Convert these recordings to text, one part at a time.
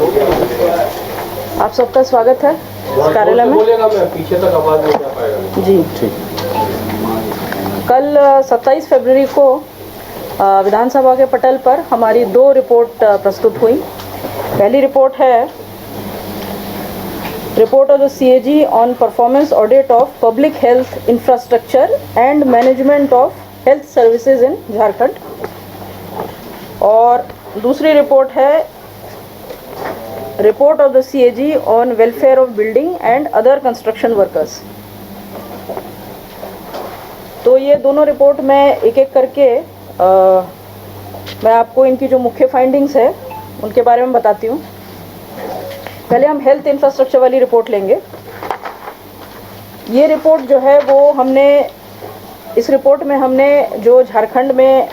आप सबका स्वागत है इस कार्यालय में। पीछे तक आवाज नहीं जा पाएगा जी ठीक। कल 27 फरवरी को विधानसभा के पटल पर हमारी 2 रिपोर्ट प्रस्तुत हुई। पहली रिपोर्ट है report of the CAG on performance audit of public health infrastructure and management of health services in Jharkhand, और दूसरी रिपोर्ट है report of the CAG on welfare of building and other construction workers. तो ये दोनों report मैं एक एक करके मैं आपको इनकी जो मुख्य फाइंडिंग्स है उनके बारे में बताती हूँ। पहले हम हेल्थ इंफ्रास्ट्रक्चर वाली रिपोर्ट लेंगे। ये रिपोर्ट जो है वो इस रिपोर्ट में हमने जो झारखंड में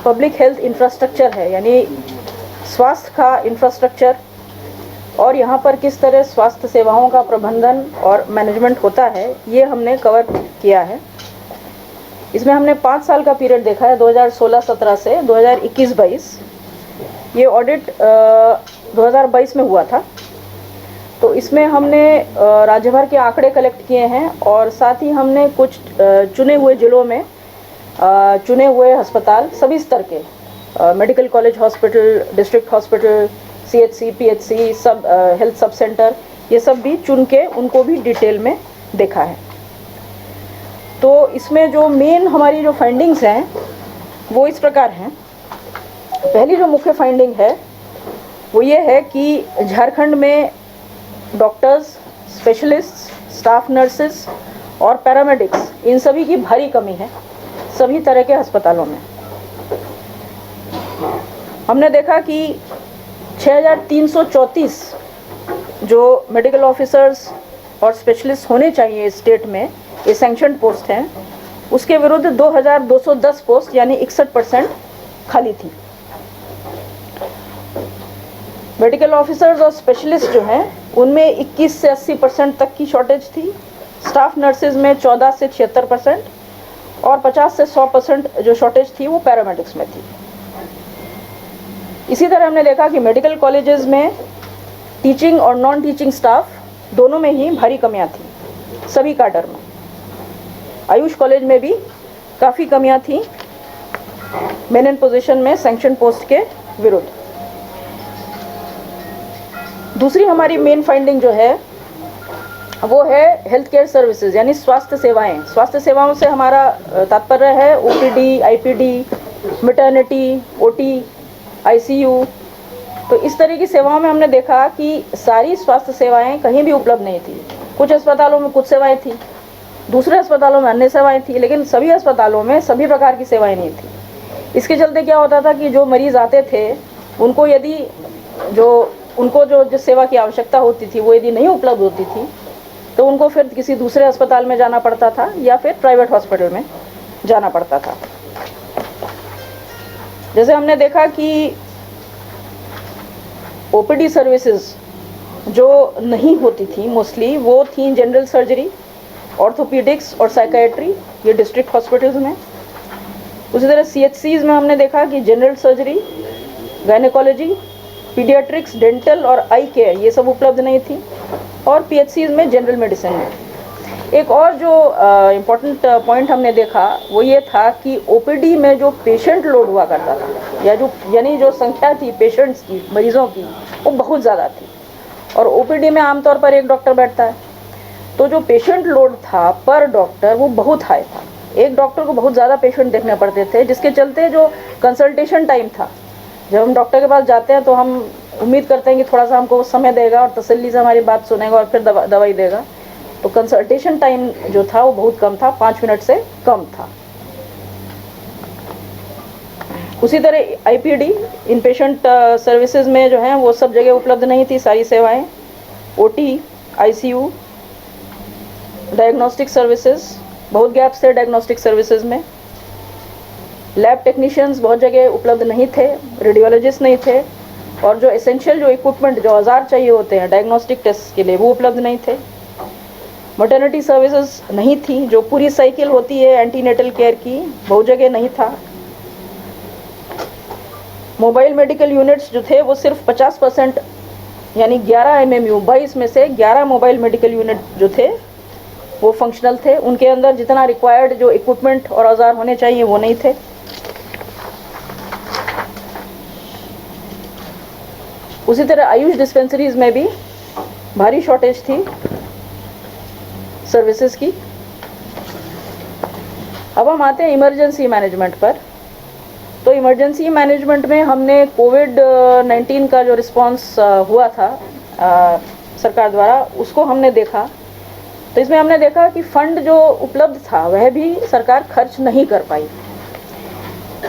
पब्लिक हेल्थ इंफ्रास्ट्रक्चर है, यानी स्वास्थ्य का इंफ्रास्ट्रक्चर, और यहाँ पर किस तरह स्वास्थ्य सेवाओं का प्रबंधन और मैनेजमेंट होता है, ये हमने कवर किया है। इसमें हमने 5 साल का पीरियड देखा है, 2016-17 से 2021-22। ये ऑडिट 2022 में हुआ था। तो इसमें हमने राज्य भर के आंकड़े कलेक्ट किए हैं, और साथ ही हमने कुछ चुने हुए जिलों में चुने हुए अस्पताल, सभी स्तर के medical college hospital, district hospital, CHC, PHC, सब हेल्थ सब सेंटर, ये सब भी चुन के उनको भी डिटेल में देखा है। तो इसमें जो मेन हमारी जो फाइंडिंग्स हैं वो इस प्रकार हैं। पहली जो मुख्य फाइंडिंग है वो ये है कि झारखंड में डॉक्टर्स, स्पेशलिस्ट, स्टाफ नर्सेस और पैरामेडिक्स, इन सभी की भारी कमी है सभी तरह के अस्पतालों में। हमने देखा कि 6334 जो मेडिकल ऑफिसर्स और स्पेशलिस्ट होने चाहिए स्टेट में, ये सैंक्शनड पोस्ट हैं, उसके विरुद्ध 2210 पोस्ट यानी 61% खाली थी। मेडिकल ऑफिसर्स और स्पेशलिस्ट जो हैं उनमें 21 से 80% तक की शॉर्टेज थी। स्टाफ नर्सेज में 14 से 76% और 50 से 100% जो शॉर्टेज थी वो पैरामेडिक्स में थी। इसी तरह हमने देखा कि मेडिकल कॉलेजेस में टीचिंग और नॉन टीचिंग स्टाफ दोनों में ही भारी कमियां थी सभी कैडर में। आयुष कॉलेज में भी काफ़ी कमियां थी मेन इन पोजीशन में सैंक्शन पोस्ट के विरुद्ध। दूसरी हमारी मेन फाइंडिंग जो है वो है हेल्थ केयर सर्विसेज, यानी स्वास्थ्य सेवाएं। स्वास्थ्य सेवाओं से हमारा तात्पर्य है OPD, IPD, maternity, OT, ICU। तो इस तरह की सेवाओं में हमने देखा कि सारी स्वास्थ्य सेवाएं कहीं भी उपलब्ध नहीं थी। कुछ अस्पतालों में कुछ सेवाएं थी, दूसरे अस्पतालों में अन्य सेवाएं थी, लेकिन सभी अस्पतालों में सभी प्रकार की सेवाएं नहीं थी। इसके चलते क्या होता था कि जो मरीज़ आते थे उनको जो सेवा की आवश्यकता होती थी वो यदि नहीं उपलब्ध होती थी तो उनको फिर किसी दूसरे अस्पताल में जाना पड़ता था या फिर प्राइवेट हॉस्पिटल में जाना पड़ता था। जैसे हमने देखा कि OPD सर्विसेज जो नहीं होती थी मोस्टली वो थी जनरल सर्जरी, ऑर्थोपीडिक्स और साइकाइट्री, ये डिस्ट्रिक्ट हॉस्पिटल्स में। उसी तरह CHCs में हमने देखा कि general surgery, gynaecology, paediatrics, dental और आई केयर ये सब उपलब्ध नहीं थी, और PHCs में जनरल मेडिसिन में। एक और जो इम्पोर्टेंट पॉइंट हमने देखा वो ये था कि OPD में जो पेशेंट लोड हुआ करता था या यानी जो संख्या थी पेशेंट्स की, मरीज़ों की, वो बहुत ज़्यादा थी, और OPD में आमतौर पर एक डॉक्टर बैठता है। तो जो पेशेंट लोड था पर डॉक्टर वो बहुत हाई था। एक डॉक्टर को बहुत ज़्यादा पेशेंट देखने पड़ते थे, जिसके चलते जो कंसल्टेशन टाइम था, जब हम डॉक्टर के पास जाते हैं तो हम उम्मीद करते हैं कि थोड़ा सा हमको समय देगा और तसल्ली से हमारी बात सुनेगा और फिर दवाई देगा। तो कंसल्टेशन टाइम जो था वो बहुत कम था, 5 मिनट से कम था। उसी तरह IPD, इन पेशेंट सर्विसेज में जो हैं वो सब जगह उपलब्ध नहीं थी सारी सेवाएं। OT, ICU, डायग्नोस्टिक सर्विसेज, बहुत गैप्स थे डायग्नोस्टिक सर्विसेज में। लैब टेक्नीशियंस बहुत जगह उपलब्ध नहीं थे, रेडियोलॉजिस्ट नहीं थे, और जो एसेंशियल जो इक्विपमेंट जो औजार चाहिए होते हैं डायग्नोस्टिक टेस्ट के लिए वो उपलब्ध नहीं थे। मैटरनिटी सर्विसेज नहीं थी, जो पूरी साइकिल होती है एंटीनेटल केयर की, बहुत जगह नहीं था। मोबाइल मेडिकल यूनिट्स जो थे वो सिर्फ 50% यानी 11 MMU, 22 में से 11 मोबाइल मेडिकल यूनिट जो थे वो फंक्शनल थे। उनके अंदर जितना रिक्वायर्ड जो इक्विपमेंट और औजार होने चाहिए वो नहीं थे। उसी तरह आयुष डिस्पेंसरीज में भी भारी शॉर्टेज थी सर्विसेज की। अब हम आते हैं इमरजेंसी मैनेजमेंट पर। तो इमरजेंसी मैनेजमेंट में हमने कोविड-19 का जो रिस्पांस हुआ था सरकार द्वारा, उसको हमने देखा। तो इसमें हमने देखा कि फंड जो उपलब्ध था वह भी सरकार खर्च नहीं कर पाई।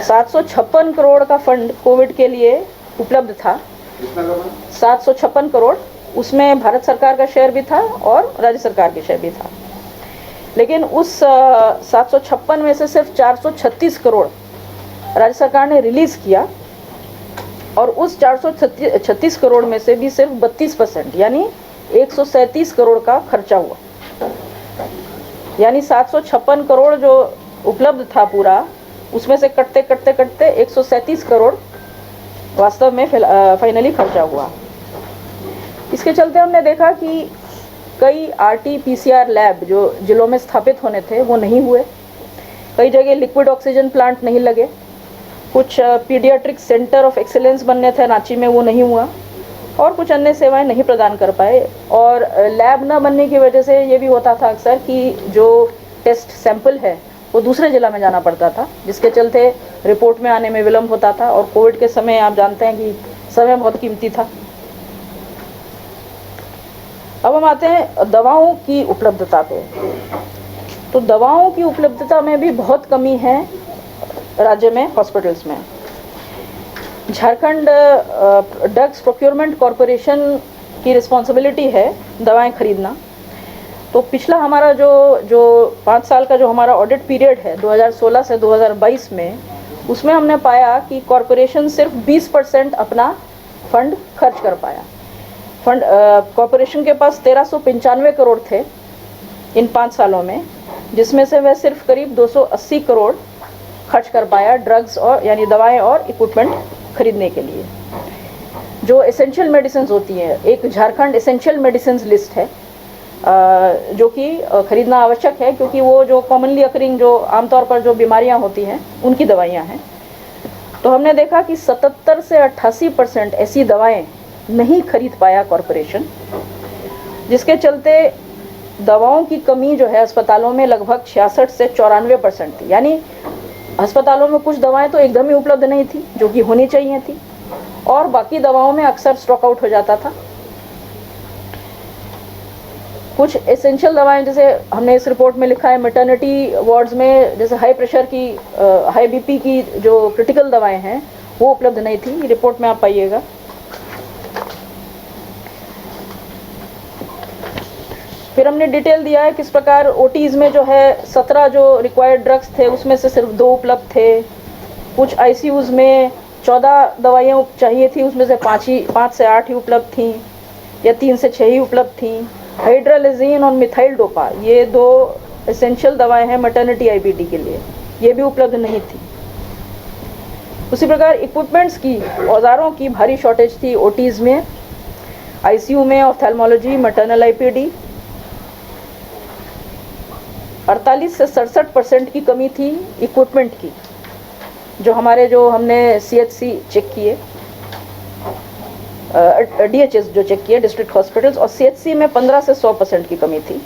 756 करोड़ का फंड कोविड के लिए उपलब्ध था। 756 करोड़, उसमें भारत सरकार का शेयर भी था और राज्य सरकार के शेयर भी था। लेकिन उस 756 में से सिर्फ 436 करोड़ राज्य सरकार ने रिलीज़ किया और उस 436 करोड़ में से भी सिर्फ 32% यानी 137 करोड़ का खर्चा हुआ। यानी 756 करोड़ जो उपलब्ध था पूरा, उसमें से कटते कटते कटते 137 करोड़ वास्तव में फाइनली खर्चा हुआ। इसके चलते हमने देखा कि कई RT-PCR लैब जो जिलों में स्थापित होने थे वो नहीं हुए। कई जगह लिक्विड ऑक्सीजन प्लांट नहीं लगे। कुछ पीडियाट्रिक सेंटर ऑफ एक्सीलेंस बनने थे रांची में, वो नहीं हुआ। और कुछ अन्य सेवाएं नहीं प्रदान कर पाए। और लैब न बनने की वजह से ये भी होता था अक्सर कि जो टेस्ट सैंपल है वो दूसरे जिला में जाना पड़ता था, जिसके चलते रिपोर्ट में आने में विलम्ब होता था। और कोविड के समय आप जानते हैं कि समय बहुत कीमती था। अब हम आते हैं दवाओं की उपलब्धता पे। तो दवाओं की उपलब्धता में भी बहुत कमी है राज्य में, हॉस्पिटल्स में। झारखंड ड्रग्स प्रोक्योरमेंट कॉरपोरेशन की रिस्पॉन्सिबिलिटी है दवाएं खरीदना। तो पिछला हमारा जो 5 साल का जो हमारा ऑडिट पीरियड है 2016 से 2022 में, उसमें हमने पाया कि कॉरपोरेशन सिर्फ 20% अपना फंड खर्च कर पाया। फंड कॉरपोरेशन के पास 1395 करोड़ थे इन 5 सालों में, जिसमें से वह सिर्फ करीब 280 करोड़ खर्च कर पाया ड्रग्स और यानी दवाएं और इक्विपमेंट खरीदने के लिए। जो एसेंशियल मेडिसिन होती हैं, एक झारखंड एसेंशियल मेडिसिन लिस्ट है जो कि खरीदना आवश्यक है, क्योंकि वो जो कॉमनली अकरिंग जो आमतौर पर जो बीमारियां होती हैं उनकी दवाइयां हैं। तो हमने देखा कि 77 से 88% ऐसी दवाएं नहीं खरीद पाया कॉरपोरेशन, जिसके चलते दवाओं की कमी जो है अस्पतालों में लगभग 66 से 94% थी। यानी अस्पतालों में कुछ दवाएं तो एकदम ही उपलब्ध नहीं थी जो कि होनी चाहिए थी, और बाकी दवाओं में अक्सर स्टॉक आउट हो जाता था। कुछ एसेंशियल दवाएं, जैसे हमने इस रिपोर्ट में लिखा है, मैटरनिटी वार्ड्स में जैसे हाई प्रेशर की, हाई BP की जो क्रिटिकल दवाएं हैं वो उपलब्ध नहीं थी। रिपोर्ट में आप पाइएगा। फिर हमने डिटेल दिया है किस प्रकार OTs में जो है 17 जो रिक्वायर्ड ड्रग्स थे उसमें से सिर्फ 2 उपलब्ध थे। कुछ ICUs में 14 दवाइयाँ चाहिए थी, उसमें से 5 से 8 ही उपलब्ध थीं या 3 से 6 ही उपलब्ध थीं। हाइड्रालिजीन और मिथाइल डोपा, ये 2 एसेंशियल दवाएं हैं मैटरनिटी IBD के लिए, ये भी उपलब्ध नहीं थी। उसी प्रकार इक्विपमेंट्स की, औजारों की भारी शॉर्टेज थी OTs में, ICU में ऑप्थेल्मोलॉजी, मैटरनल IPD। 48 से 67% की कमी थी इक्विपमेंट की, जो हमने CHC चेक किए, DHS जो चेक किए डिस्ट्रिक्ट हॉस्पिटल्स, और CHC में 15 से 100% की कमी थी।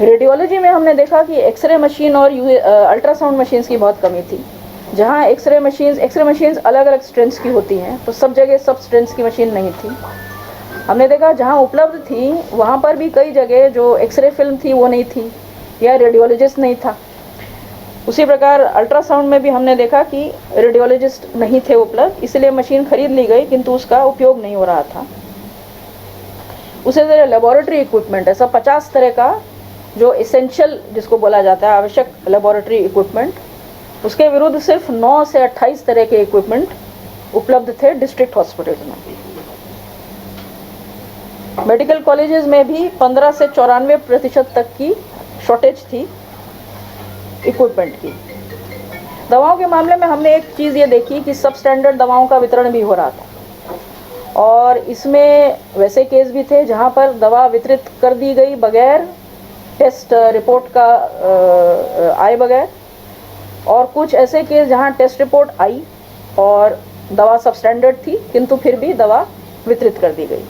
रेडियोलॉजी में हमने देखा कि एक्सरे मशीन और अल्ट्रासाउंड मशीन्स की बहुत कमी थी। जहां एक्सरे मशीन्स अलग अलग स्ट्रेंथ्स की होती हैं, तो सब जगह सब स्ट्रेंथ्स की मशीन नहीं थी। हमने देखा जहां उपलब्ध थी वहां पर भी कई जगह जो एक्सरे फिल्म थी वो नहीं थी या रेडियोलॉजिस्ट नहीं था। उसी प्रकार अल्ट्रासाउंड में भी हमने देखा कि रेडियोलॉजिस्ट नहीं थे उपलब्ध, इसलिए मशीन खरीद ली गई किंतु उसका उपयोग नहीं हो रहा था। उसी तरह लेबोरेटरी इक्विपमेंट, ऐसा 50 तरह का जो एसेंशियल जिसको बोला जाता है आवश्यक लेबोरेटरी इक्विपमेंट, उसके विरुद्ध सिर्फ 9 से 28 तरह के इक्विपमेंट उपलब्ध थे डिस्ट्रिक्ट हॉस्पिटल्स में। मेडिकल कॉलेजेस में भी 15 से 94% तक की शॉर्टेज थी इक्विपमेंट की। दवाओं के मामले में हमने एक चीज़ ये देखी कि सब स्टैंडर्ड दवाओं का वितरण भी हो रहा था, और इसमें वैसे केस भी थे जहां पर दवा वितरित कर दी गई बगैर टेस्ट रिपोर्ट का आए बगैर, और कुछ ऐसे केस जहां टेस्ट रिपोर्ट आई और दवा सबस्टैंडर्ड थी किंतु फिर भी दवा वितरित कर दी गई।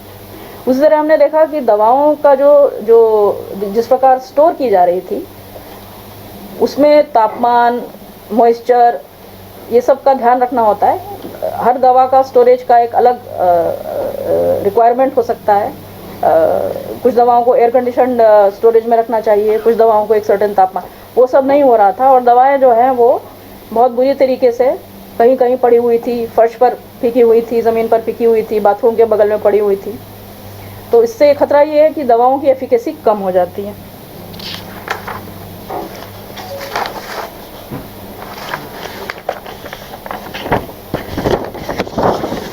उसी तरह हमने देखा कि दवाओं का जो जिस प्रकार स्टोर की जा रही थी उसमें तापमान, मॉइस्चर, ये सब का ध्यान रखना होता है। हर दवा का स्टोरेज का एक अलग रिक्वायरमेंट हो सकता है। कुछ दवाओं को एयर कंडीशनड स्टोरेज में रखना चाहिए, कुछ दवाओं को एक सर्टेन तापमान, वो सब नहीं हो रहा था और दवाएं जो हैं वो बहुत बुरी तरीके से कहीं कहीं पड़ी हुई थी, फर्श पर फेंकी हुई थी, ज़मीन पर फेंकी हुई थी, बाथरूम के बगल में पड़ी हुई थी। तो इससे खतरा ये है कि दवाओं की एफिकेसी कम हो जाती है।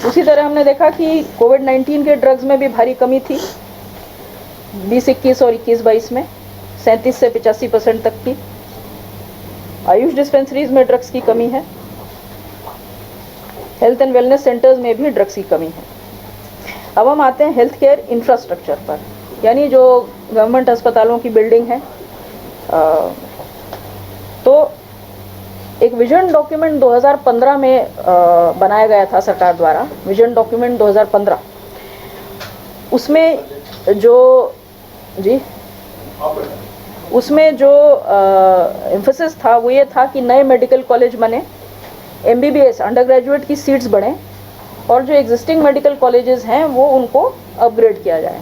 उसी तरह हमने देखा कि कोविड-19 के ड्रग्स में भी भारी कमी थी 2021 और 21-22 में 37 से 85% तक की। आयुष डिस्पेंसरीज में ड्रग्स की कमी है, हेल्थ एंड वेलनेस सेंटर्स में भी ड्रग्स की कमी है। अब हम आते हैं हेल्थ केयर इंफ्रास्ट्रक्चर पर, यानी जो गवर्नमेंट अस्पतालों की बिल्डिंग है। तो एक विजन डॉक्यूमेंट 2015 में बनाया गया था सरकार द्वारा, विजन डॉक्यूमेंट 2015। उसमें जो एम्फेसिस था वो ये था कि नए मेडिकल कॉलेज बने, MBBS अंडर ग्रेजुएट की सीट्स बढ़ें और जो एग्जिस्टिंग मेडिकल कॉलेजेस हैं वो उनको अपग्रेड किया जाए।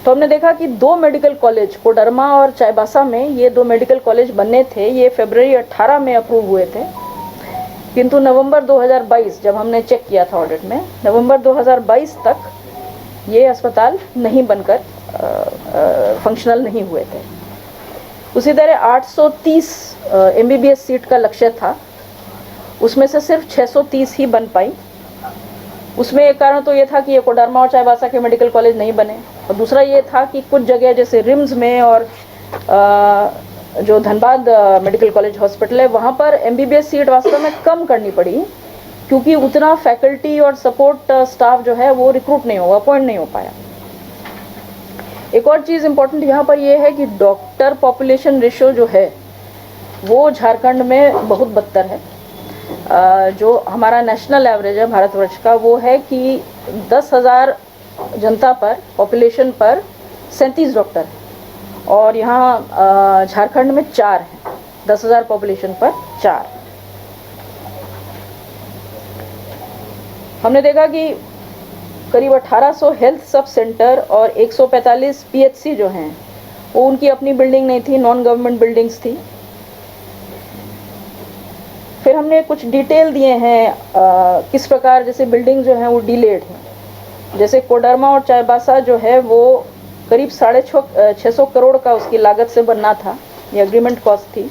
तो हमने देखा कि 2 मेडिकल कॉलेज कोडरमा और चाईबासा में, ये 2 मेडिकल कॉलेज बनने थे, ये फरवरी 18 में अप्रूव हुए थे, किंतु नवंबर 2022 जब हमने चेक किया था ऑडिट में, नवंबर 2022 तक ये अस्पताल नहीं बनकर फंक्शनल नहीं हुए थे। उसी तरह 830 MBBS सीट का लक्ष्य था, उसमें से सिर्फ 630 ही बन पाई। उसमें एक कारण तो ये था कि ये कोडरमा और चाईबासा के मेडिकल कॉलेज नहीं बने, और दूसरा ये था कि कुछ जगह जैसे रिम्स में और जो धनबाद मेडिकल कॉलेज हॉस्पिटल है वहाँ पर MBBS सीट वास्तव में कम करनी पड़ी, क्योंकि उतना फैकल्टी और सपोर्ट स्टाफ जो है वो रिक्रूट नहीं हुआ, अपॉइंट नहीं हो पाया। एक और चीज़ इम्पोर्टेंट यहाँ पर यह है कि डॉक्टर पॉपुलेशन रेशियो जो है वो झारखंड में बहुत बदतर है। जो हमारा नेशनल एवरेज है भारतवर्ष का वो है कि 10,000 जनता पर, पॉपुलेशन पर 37 डॉक्टर हैं, और यहाँ झारखंड में 4 हैं, 10,000 पॉपुलेशन पर 4। हमने देखा कि करीब 1800 हेल्थ सब सेंटर और 145 PHC जो हैं वो उनकी अपनी बिल्डिंग नहीं थी, नॉन गवर्नमेंट बिल्डिंग्स थी। फिर हमने कुछ डिटेल दिए हैं किस प्रकार जैसे बिल्डिंग जो हैं वो डिलेड हैं। जैसे कोडरमा और चाईबासा जो है वो करीब 650 करोड़ का उसकी लागत से बनना था, ये एग्रीमेंट कॉस्ट थी,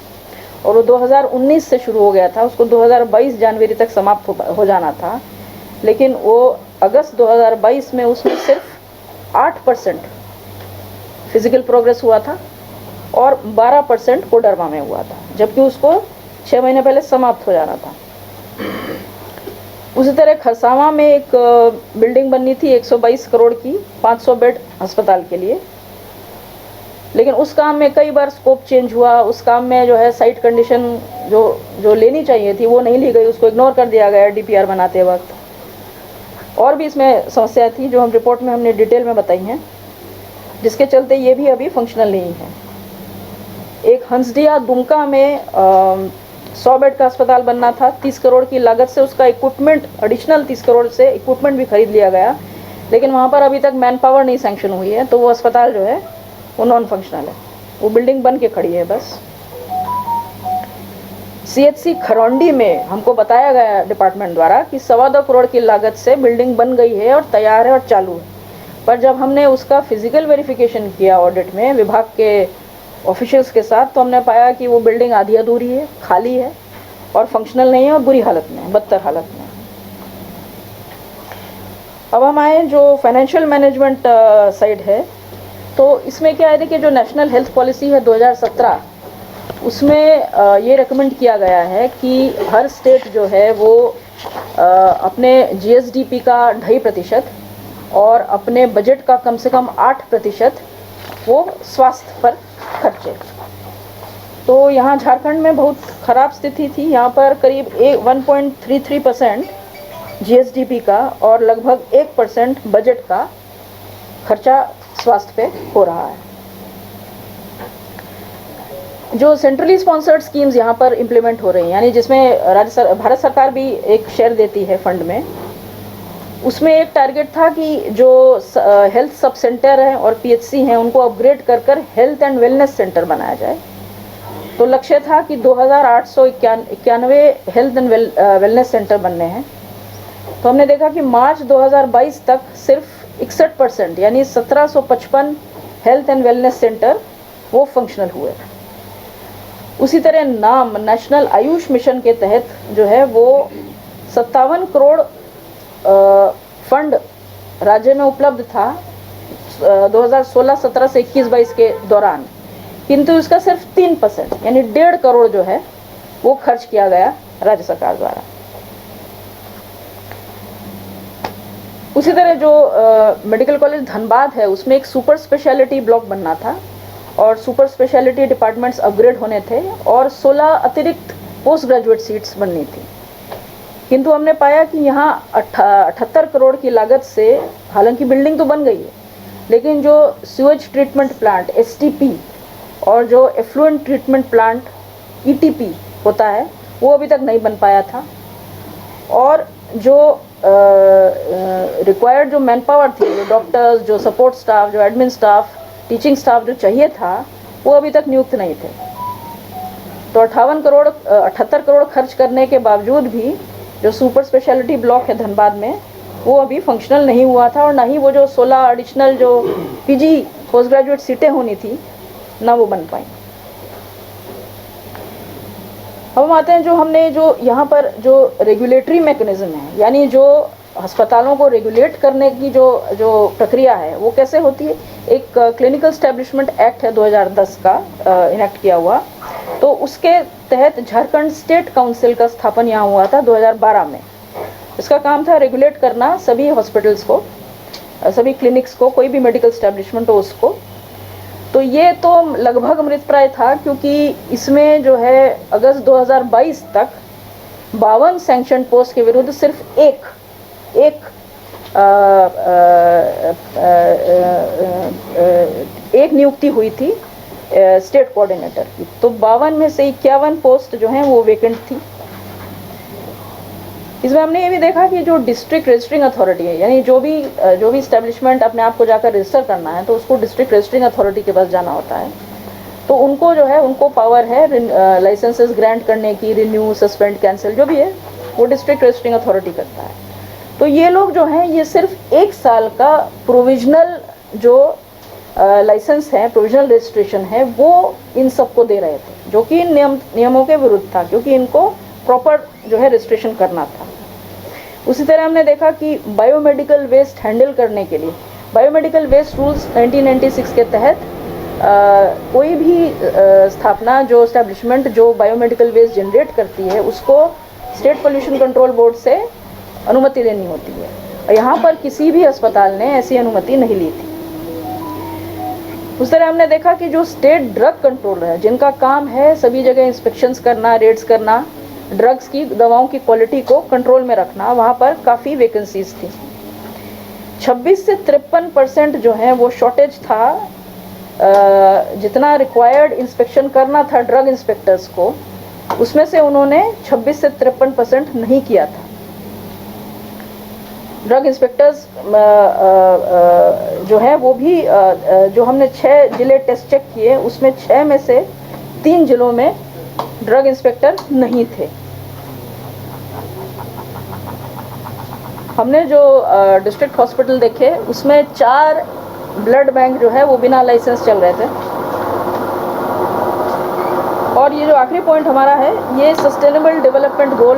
और वो 2019 से शुरू हो गया था, उसको 2022 जनवरी तक समाप्त हो जाना था, लेकिन वो अगस्त 2022 में उसमें सिर्फ 8% फिजिकल प्रोग्रेस हुआ था और 12% कोडरमा में हुआ था, जबकि उसको 6 महीने पहले समाप्त हो जाना था। उसी तरह खरसावां में एक बिल्डिंग बननी थी 122 करोड़ की, 500 बेड अस्पताल के लिए, लेकिन उस काम में कई बार स्कोप चेंज हुआ। उस काम में जो है साइट कंडीशन जो लेनी चाहिए थी वो नहीं ली गई, उसको इग्नोर कर दिया गया DPR बनाते वक्त। और भी इसमें समस्या थी जो हम रिपोर्ट में हमने डिटेल में बताई हैं, जिसके चलते ये भी अभी फंक्शनल नहीं है। एक हंसडिया दुमका में 100 बेड का अस्पताल बनना था 30 करोड़ की लागत से, उसका इक्विपमेंट एडिशनल 30 करोड़ से इक्विपमेंट भी खरीद लिया गया, लेकिन वहाँ पर अभी तक मैन पावर नहीं सैंक्शन हुई है, तो वो अस्पताल जो है वो नॉन फंक्शनल है, वो बिल्डिंग बन के खड़ी है बस। CHC खरौंडी में हमको बताया गया डिपार्टमेंट द्वारा कि 2.25 करोड़ की लागत से बिल्डिंग बन गई है और तैयार है और चालू है, पर जब हमने उसका फिजिकल वेरिफिकेशन किया ऑडिट में विभाग के ऑफिशियल्स के साथ, तो हमने पाया कि वो बिल्डिंग आधी अधूरी है, खाली है और फंक्शनल नहीं है और बुरी हालत में है, बदतर हालत में है। अब हम आए जो फाइनेंशियल मैनेजमेंट साइड है, तो इसमें क्या है, देखिए जो नेशनल हेल्थ पॉलिसी है 2017, उसमें ये रिकमेंड किया गया है कि हर स्टेट जो है वो अपने जीएसडीपी का 2.5% और अपने बजट का कम से कम 8% वो स्वास्थ्य पर खर्चे। तो यहाँ झारखंड में बहुत ख़राब स्थिति थी। यहाँ पर करीब 1.33% जीएसडीपी का और लगभग 1% बजट का खर्चा स्वास्थ्य पे हो रहा है। जो सेंट्रली स्पॉन्सर्ड स्कीम्स यहाँ पर इम्प्लीमेंट हो रही हैं, यानी जिसमें भारत सरकार भी एक शेयर देती है फंड में, उसमें एक टारगेट था कि जो हेल्थ सब सेंटर हैं और पीएचसी हैं उनको अपग्रेड कर कर हेल्थ एंड वेलनेस सेंटर बनाया जाए। तो लक्ष्य था कि 2891 हेल्थ एंड वेलनेस सेंटर बनने हैं। तो हमने देखा कि मार्च 2022 तक सिर्फ 61% यानी 1755 हेल्थ एंड वेलनेस सेंटर वो फंक्शनल हुए। उसी तरह नाम नेशनल आयुष मिशन के तहत जो है वो 57 करोड़ फंड राज्य में उपलब्ध था 2016-17 से 21-22 के दौरान, किंतु इसका सिर्फ 3% यानी 1.5 करोड़ जो है वो खर्च किया गया राज्य सरकार द्वारा। उसी तरह जो मेडिकल कॉलेज धनबाद है उसमें एक सुपर स्पेशलिटी ब्लॉक बनना था और सुपर स्पेशलिटी डिपार्टमेंट्स अपग्रेड होने थे और 16 अतिरिक्त पोस्ट ग्रेजुएट सीट्स बननी थी, किंतु हमने पाया कि यहाँ 78 करोड़ की लागत से हालांकि बिल्डिंग तो बन गई है, लेकिन जो सीवेज ट्रीटमेंट प्लांट एसटीपी और जो एफ्लुएंट ट्रीटमेंट प्लांट ईटीपी होता है वो अभी तक नहीं बन पाया था। और जो रिक्वायर्ड जो मैन पावर थी, जो डॉक्टर्स, जो सपोर्ट स्टाफ, जो एडमिन स्टाफ, टीचिंग स्टाफ जो चाहिए था वो अभी तक नियुक्त नहीं थे। तो 78 करोड़ खर्च करने के बावजूद भी जो सुपर स्पेशलिटी ब्लॉक है धनबाद में वो अभी फंक्शनल नहीं हुआ था और ना ही वो जो 16 एडिशनल जो पीजी पोस्ट ग्रेजुएट सीटें होनी थी ना वो बन पाई। अब हम आते हैं जो हमने जो यहाँ पर जो रेगुलेटरी मैकेनिज्म है, यानी जो अस्पतालों को रेगुलेट करने की जो प्रक्रिया है वो कैसे होती है। एक क्लिनिकल स्टैब्लिशमेंट एक्ट है 2010 का इनेक्ट किया हुआ, तो उसके तहत झारखंड स्टेट काउंसिल का स्थापन यहाँ हुआ था 2012 में। इसका काम था रेगुलेट करना सभी हॉस्पिटल्स को, सभी क्लिनिक्स को, कोई भी मेडिकल स्टैब्लिशमेंट हो उसको। तो ये तो लगभग मृतप्राय था क्योंकि इसमें जो है अगस्त 2022 तक 52 सैंक्शन पोस्ट के विरुद्ध सिर्फ एक नियुक्ति हुई थी स्टेट कोऑर्डिनेटर की। तो 52 में से 51 पोस्ट जो हैं वो वेकेंट थी। इसमें हमने ये भी देखा कि जो डिस्ट्रिक्ट रजिस्टरिंग अथॉरिटी है, यानी जो भी इस्टेब्लिशमेंट अपने आप को जाकर रजिस्टर करना है तो उसको डिस्ट्रिक्ट रजिस्टरिंग अथॉरिटी के पास जाना होता है। तो उनको जो है उनको पावर है लाइसेंसेस ग्रांट करने की, रिन्यू, सस्पेंड, कैंसिल जो भी है वो डिस्ट्रिक्ट रजिस्टरिंग अथॉरिटी करता है। तो ये लोग जो हैं ये सिर्फ 1 साल का प्रोविजनल जो लाइसेंस है, प्रोविजनल रजिस्ट्रेशन है, वो इन सबको दे रहे थे, जो कि नियमों के विरुद्ध था क्योंकि इनको प्रॉपर जो है रजिस्ट्रेशन करना था। उसी तरह हमने देखा कि बायोमेडिकल वेस्ट हैंडल करने के लिए बायोमेडिकल वेस्ट रूल्स 1996 के तहत कोई भी स्थापना जो एस्टेब्लिशमेंट जो बायोमेडिकल वेस्ट जनरेट करती है उसको स्टेट पोल्यूशन कंट्रोल बोर्ड से अनुमति लेनी होती है। यहाँ पर किसी भी अस्पताल ने ऐसी अनुमति नहीं ली थी। उस तरह हमने देखा कि जो स्टेट ड्रग कंट्रोलर है, जिनका काम है सभी जगह इंस्पेक्शंस करना, रेड्स करना, ड्रग्स की, दवाओं की क्वालिटी को कंट्रोल में रखना, वहाँ पर काफ़ी वैकेंसीज थी। 26 से 53% जो है वो शॉर्टेज था। जितना रिक्वायर्ड इंस्पेक्शन करना था ड्रग इंस्पेक्टर्स को, उसमें से उन्होंने 26 से 53% नहीं किया था। ड्रग इंस्पेक्टर्स जो है वो भी जो हमने 6 जिले टेस्ट चेक किए उसमें 6 में से 3 जिलों में ड्रग इंस्पेक्टर नहीं थे। हमने जो डिस्ट्रिक्ट हॉस्पिटल देखे उसमें 4 ब्लड बैंक जो है वो बिना लाइसेंस चल रहे थे। और ये जो आखिरी पॉइंट हमारा है ये सस्टेनेबल डेवलपमेंट गोल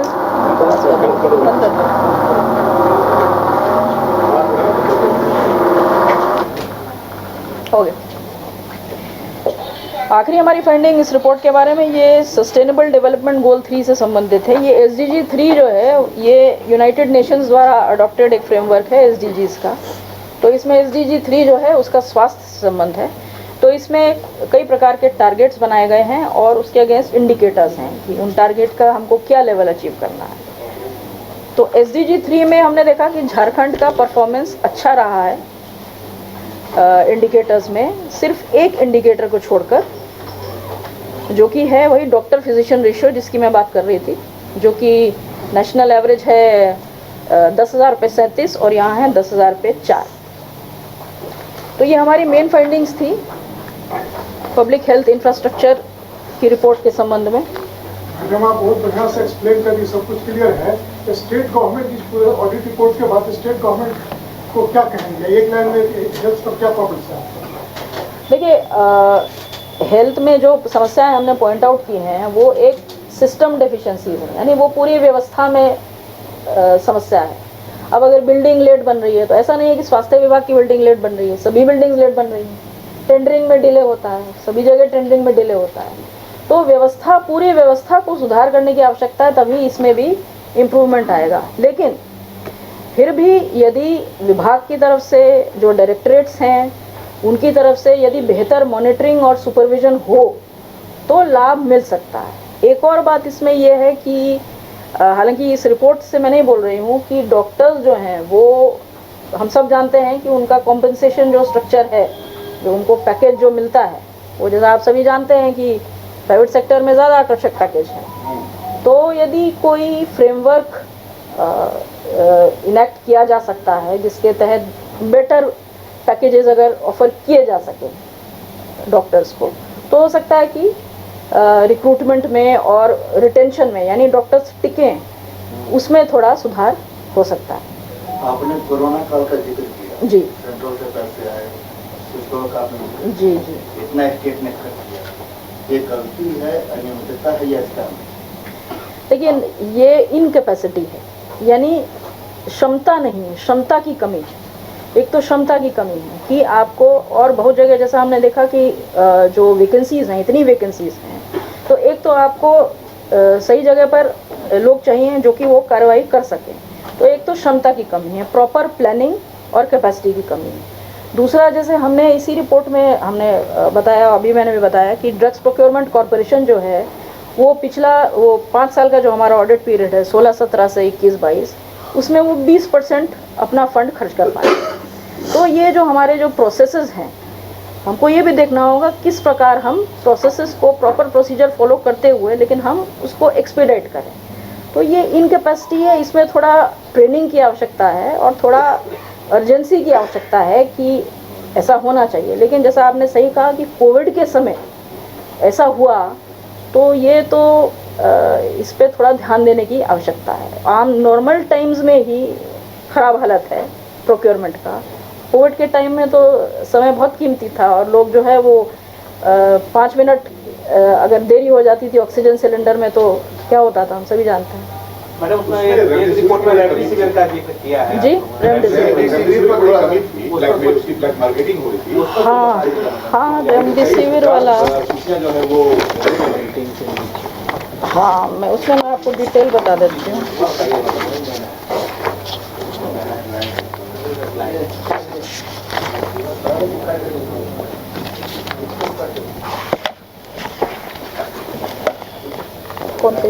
हो गया। आखिरी हमारी फाइंडिंग इस रिपोर्ट के बारे में ये सस्टेनेबल डेवलपमेंट गोल 3 से संबंधित है। ये SDG 3 जो है ये यूनाइटेड नेशंस द्वारा अडॉप्टेड एक फ्रेमवर्क है SDGs का। तो इसमें SDG 3 जो है उसका स्वास्थ्य से संबंध है। तो इसमें कई प्रकार के टारगेट्स बनाए गए हैं और उसके अगेंस्ट इंडिकेटर्स हैं कि उन टारगेट का हमको क्या लेवल अचीव करना है। तो SDG 3 में हमने देखा कि झारखंड का परफॉर्मेंस अच्छा रहा है इंडिकेटर्स में, सिर्फ एक इंडिकेटर को छोड़कर, जो कि है वही डॉक्टर फिजिशियन रेशियो जिसकी मैं बात कर रही थी, जो कि नेशनल एवरेज है 10,000 पे 37 और यहाँ है 10,000 पे 4। तो ये हमारी मेन फाइंडिंग्स थी पब्लिक हेल्थ इंफ्रास्ट्रक्चर की रिपोर्ट के संबंध में। मैडम आप बहुत बढ़िया से एक्सप्लेन कर दी, सब कुछ क्लियर है। स्टेट गवर्नमेंट की पूरे ऑडिट रिपोर्ट के बाद स्टेट गवर्नमेंट को क्या कहेंगे, एक लाइन में हेल्थ पर क्या प्रॉब्लम्स है? देखिए हेल्थ में जो समस्याएं हमने पॉइंट आउट की हैं वो एक सिस्टम डेफिशिएंसीज है, यानी वो पूरी व्यवस्था में समस्या है। अब अगर बिल्डिंग लेट बन रही है तो ऐसा नहीं है कि स्वास्थ्य विभाग की बिल्डिंग लेट बन रही है, सभी बिल्डिंग्स लेट बन रही हैं। टेंडरिंग में डिले होता है, सभी जगह टेंडरिंग में डिले होता है। तो व्यवस्था, पूरी व्यवस्था को सुधार करने की आवश्यकता है, तभी इसमें भी इम्प्रूवमेंट आएगा। लेकिन फिर भी यदि विभाग की तरफ से जो डायरेक्टरेट्स हैं उनकी तरफ से यदि बेहतर मॉनिटरिंग और सुपरविजन हो तो लाभ मिल सकता है। एक और बात इसमें यह है कि हालांकि इस रिपोर्ट से मैं नहीं बोल रही हूँ कि डॉक्टर्स जो हैं वो, हम सब जानते हैं कि उनका कॉम्पनसेशन जो स्ट्रक्चर है, जो उनको पैकेज जो मिलता है, वो जैसा आप सभी जानते हैं कि प्राइवेट सेक्टर में ज़्यादा आकर्षक पैकेज है। तो यदि कोई फ्रेमवर्क इनेक्ट किया जा सकता है जिसके तहत बेटर पैकेजेस अगर ऑफर किए जा सके डॉक्टर्स को, तो हो सकता है कि रिक्रूटमेंट में और रिटेंशन में, यानी डॉक्टर्स टिकें, उसमें थोड़ा सुधार हो सकता है। आपने कोरोना काल का जिक्र किया जी, सेंट्रल से पैसे आए, कुछ लोग आपने जी जी इतना स्टेट ने खर्च किया, ये गलती है, अनियमितता है या इसका? देखिए ये इनकैपेसिटी है, यानी क्षमता नहीं है, क्षमता की कमी है। एक तो क्षमता की कमी है कि आपको, और बहुत जगह जैसा हमने देखा कि जो वैकेंसीज़ हैं, इतनी वैकेंसीज़ हैं, तो एक तो आपको सही जगह पर लोग चाहिए जो कि वो कार्रवाई कर सकें। तो एक तो क्षमता की कमी है, प्रॉपर प्लानिंग और कैपेसिटी की कमी है। दूसरा, जैसे हमने इसी रिपोर्ट में हमने बताया, अभी मैंने भी बताया कि ड्रग्स प्रोक्योरमेंट कॉरपोरेशन जो है वो पिछला 5 साल का जो हमारा ऑडिट पीरियड है 16-17 से 21-22, उसमें वो 20% अपना फंड खर्च कर पाए। तो ये जो हमारे जो प्रोसेसेस हैं, हमको ये भी देखना होगा किस प्रकार हम प्रोसेसेस को प्रॉपर प्रोसीजर फॉलो करते हुए लेकिन हम उसको एक्सपीडाइट करें। तो ये इनकैपेसिटी है, इसमें थोड़ा ट्रेनिंग की आवश्यकता है और थोड़ा अर्जेंसी की आवश्यकता है कि ऐसा होना चाहिए। लेकिन जैसा आपने सही कहा कि कोविड के समय ऐसा हुआ, तो ये तो इस पर थोड़ा ध्यान देने की आवश्यकता है। आम नॉर्मल टाइम्स में ही ख़राब हालत है प्रोक्योरमेंट का। कोविड के टाइम में तो समय बहुत कीमती था और लोग जो है वो 5 मिनट अगर देरी हो जाती थी ऑक्सीजन सिलेंडर में तो क्या होता था, हम सभी जानते हैं। मैडम उसमें एक रिपोर्ट में रेमडेसिविर का जिक्र किया है। जी, रेमडेसिविर, मार्केटिंग हो रही थी। हाँ हाँ, रेमडेसिविर वाला, जो है वो, हाँ मैं उसमें मैं आपको डिटेल बता देती हूँ। कौन से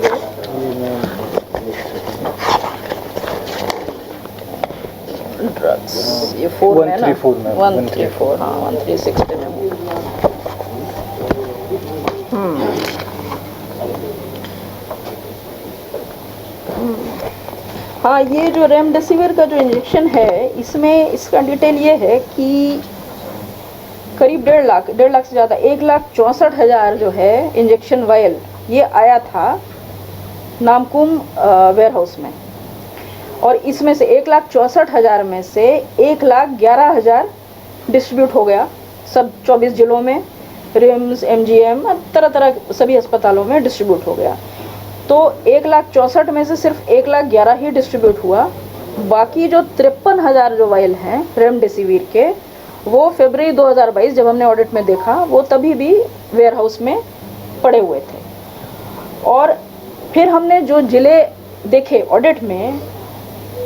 ड्रग्स, ये 4 में ना, 134, हाँ 136 में। हाँ, ये जो रेमडेसिविर का जो इंजेक्शन है, इसमें इसका डिटेल ये है कि करीब 1.5 लाख से ज़्यादा, 1,64,000 जो है इंजेक्शन वायल, ये आया था नामकुम वेयर हाउस में। और इसमें से 1,64,000 में से 1,11,000 डिस्ट्रीब्यूट हो गया सब 24 जिलों में, रिम्स, MGM, तरह तरह सभी अस्पतालों में डिस्ट्रीब्यूट हो गया। तो 1,64,000 में से सिर्फ 1,11,000 ही डिस्ट्रीब्यूट हुआ। बाकी जो 53,000 जो वायल हैं रेमडेसिविर के, वो फरवरी 2022 जब हमने ऑडिट में देखा, वो तभी भी वेयर हाउस में पड़े हुए थे। और फिर हमने जो ज़िले देखे ऑडिट में,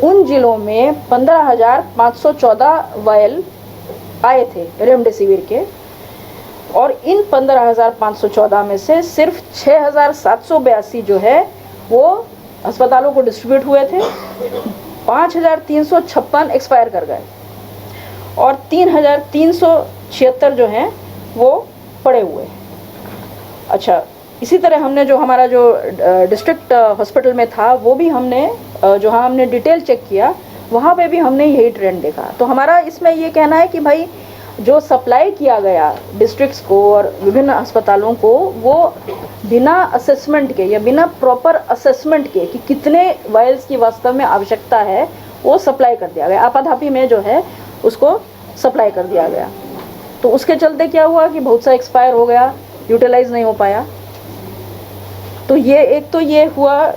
उन ज़िलों में 15,514 वायल आए थे रेमडेसिविर के, और इन 15,514 में से सिर्फ 6,782 जो है वो अस्पतालों को डिस्ट्रीब्यूट हुए थे, 5,356 एक्सपायर कर गए और 3,376 जो हैं वो पड़े हुए हैं। अच्छा, इसी तरह हमने जो हमारा जो डिस्ट्रिक्ट हॉस्पिटल में था, वो भी हमने जो हाँ हमने डिटेल चेक किया, वहाँ पे भी हमने यही ट्रेंड देखा। तो हमारा इसमें ये कहना है कि भाई जो सप्लाई किया गया डिस्ट्रिक्ट्स को और विभिन्न अस्पतालों को, वो बिना असेसमेंट के या बिना प्रॉपर असेसमेंट के कि कितने वायल्स की वास्तव में आवश्यकता है, वो सप्लाई कर दिया गया, आपाधापी में जो है उसको सप्लाई कर दिया गया। तो उसके चलते क्या हुआ कि बहुत सा एक्सपायर हो गया, यूटिलाइज नहीं हो पाया। तो ये एक तो ये हुआ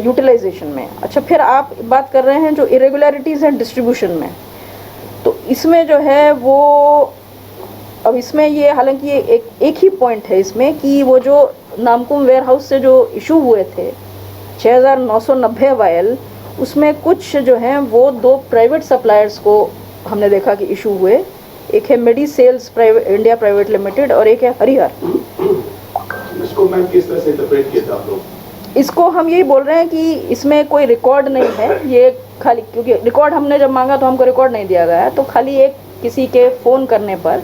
यूटिलाइजेशन में। अच्छा, फिर आप बात कर रहे हैं जो इरेगुलरिटीज़ हैं डिस्ट्रीब्यूशन में, तो इसमें जो है वो अब इसमें ये हालांकि ये एक ही पॉइंट है इसमें कि वो जो नामकुम वेयर हाउस से जो इशू हुए थे 6,990 वायल, उसमें कुछ जो हैं वो 2 प्राइवेट सप्लायर्स को हमने देखा कि इशू हुए। एक है Medi Sales private India private limited और एक है हरिहर। इसको मैम किस तरह से इंटरप्रेट किया था आप लोग? इसको हम यही बोल रहे हैं कि इसमें कोई रिकॉर्ड नहीं है, ये खाली क्योंकि रिकॉर्ड हमने जब मांगा तो हमको रिकॉर्ड नहीं दिया गया है, तो खाली एक किसी के फ़ोन करने पर